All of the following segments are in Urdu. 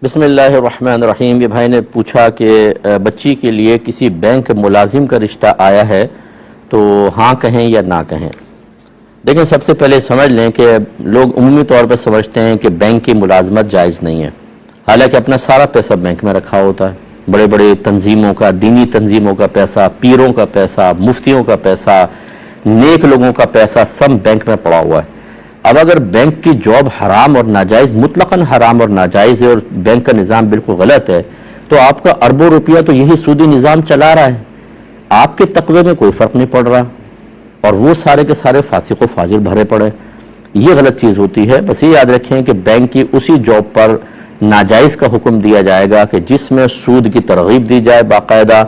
بسم اللہ الرحمن الرحیم. یہ بھائی نے پوچھا کہ بچی کے لیے کسی بینک ملازم کا رشتہ آیا ہے تو ہاں کہیں یا نہ کہیں. لیکن سب سے پہلے سمجھ لیں کہ لوگ عمومی طور پر سمجھتے ہیں کہ بینک کی ملازمت جائز نہیں ہے، حالانکہ اپنا سارا پیسہ بینک میں رکھا ہوتا ہے. بڑے بڑے تنظیموں کا، دینی تنظیموں کا پیسہ، پیروں کا پیسہ، مفتیوں کا پیسہ، نیک لوگوں کا پیسہ سب بینک میں پڑا ہوا ہے. اب اگر بینک کی جاب حرام اور ناجائز، مطلقاً حرام اور ناجائز ہے، اور بینک کا نظام بالکل غلط ہے، تو آپ کا اربوں روپیہ تو یہی سودی نظام چلا رہا ہے. آپ کے تقوی میں کوئی فرق نہیں پڑ رہا، اور وہ سارے کے سارے فاسق و فاجر بھرے پڑے. یہ غلط چیز ہوتی ہے. بس یہ یاد رکھیں کہ بینک کی اسی جاب پر ناجائز کا حکم دیا جائے گا کہ جس میں سود کی ترغیب دی جائے، باقاعدہ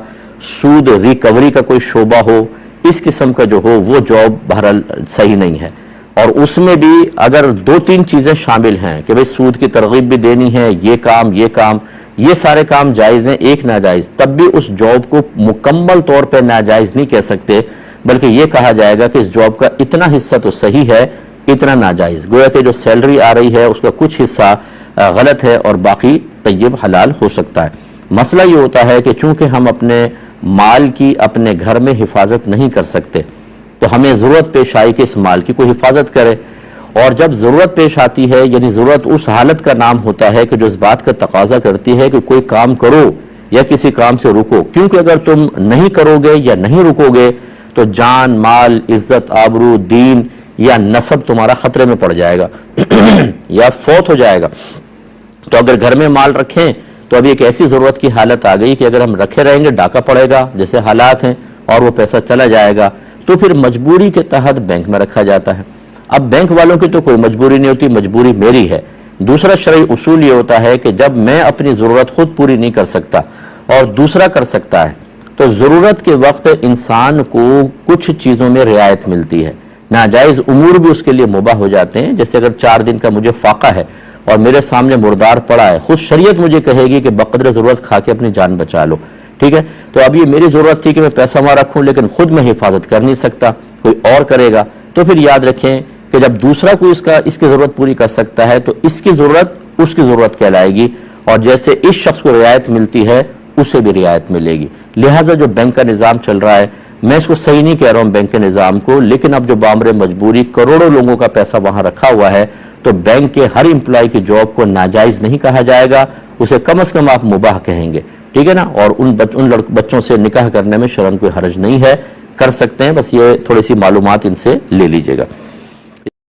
سود ریکوری کا کوئی شعبہ ہو. اس قسم کا جو ہو وہ جاب بہرحال صحیح نہیں ہے. اور اس میں بھی اگر دو تین چیزیں شامل ہیں کہ بھئی سود کی ترغیب بھی دینی ہے، یہ سارے کام جائز ہیں، ایک ناجائز، تب بھی اس جاب کو مکمل طور پہ ناجائز نہیں کہہ سکتے، بلکہ یہ کہا جائے گا کہ اس جاب کا اتنا حصہ تو صحیح ہے، اتنا ناجائز. گویا کہ جو سیلری آ رہی ہے اس کا کچھ حصہ غلط ہے اور باقی طیب حلال ہو سکتا ہے. مسئلہ یہ ہوتا ہے کہ چونکہ ہم اپنے مال کی اپنے گھر میں حفاظت نہیں کر سکتے، تو ہمیں ضرورت پیش آئی کہ اس مال کی کوئی حفاظت کرے. اور جب ضرورت پیش آتی ہے، یعنی ضرورت اس حالت کا نام ہوتا ہے کہ جو اس بات کا تقاضا کرتی ہے کہ کوئی کام کرو یا کسی کام سے رکو، کیونکہ اگر تم نہیں کرو گے یا نہیں رکو گے تو جان، مال، عزت، آبرو، دین یا نسب تمہارا خطرے میں پڑ جائے گا یا فوت ہو جائے گا. تو اگر گھر میں مال رکھیں تو ابھی ایک ایسی ضرورت کی حالت آ گئی کہ اگر ہم رکھے رہیں گے ڈاکہ پڑے گا جیسے حالات ہیں اور وہ پیسہ چلا جائے گا، تو پھر مجبوری کے تحت بینک میں رکھا جاتا ہے. اب بینک والوں کی تو کوئی مجبوری نہیں ہوتی، مجبوری میری ہے. دوسرا شرعی اصول یہ ہوتا ہے کہ جب میں اپنی ضرورت خود پوری نہیں کر سکتا اور دوسرا کر سکتا ہے، تو ضرورت کے وقت انسان کو کچھ چیزوں میں رعایت ملتی ہے. ناجائز امور بھی اس کے لیے مباح ہو جاتے ہیں. جیسے اگر 4 دن کا مجھے فاقہ ہے اور میرے سامنے مردار پڑا ہے، خود شریعت مجھے کہے گی کہ بقدر ضرورت کھا کے اپنی جان بچا لو، ٹھیک ہے. تو اب یہ میری ضرورت تھی کہ میں پیسہ وہاں رکھوں، لیکن خود میں حفاظت کر نہیں سکتا، کوئی اور کرے گا. تو پھر یاد رکھیں کہ جب دوسرا کوئی اس کی ضرورت پوری کر سکتا ہے تو اس کی ضرورت کہلائے گی، اور جیسے اس شخص کو رعایت ملتی ہے اسے بھی رعایت ملے گی. لہٰذا جو بینک کا نظام چل رہا ہے، میں اس کو صحیح نہیں کہہ رہا ہوں بینک کے نظام کو، لیکن اب جو بامر مجبوری کروڑوں لوگوں کا پیسہ وہاں رکھا ہوا ہے، تو بینک کے ہر امپلائی کی جاب کو ناجائز نہیں کہا جائے گا، اسے کم از کم آپ مباح کہیں گے، ٹھیک ہے نا. اور ان بچوں سے نکاح کرنے میں شرعاً کوئی حرج نہیں ہے، کر سکتے ہیں. بس یہ تھوڑی سی معلومات ان سے لے لیجئے گا.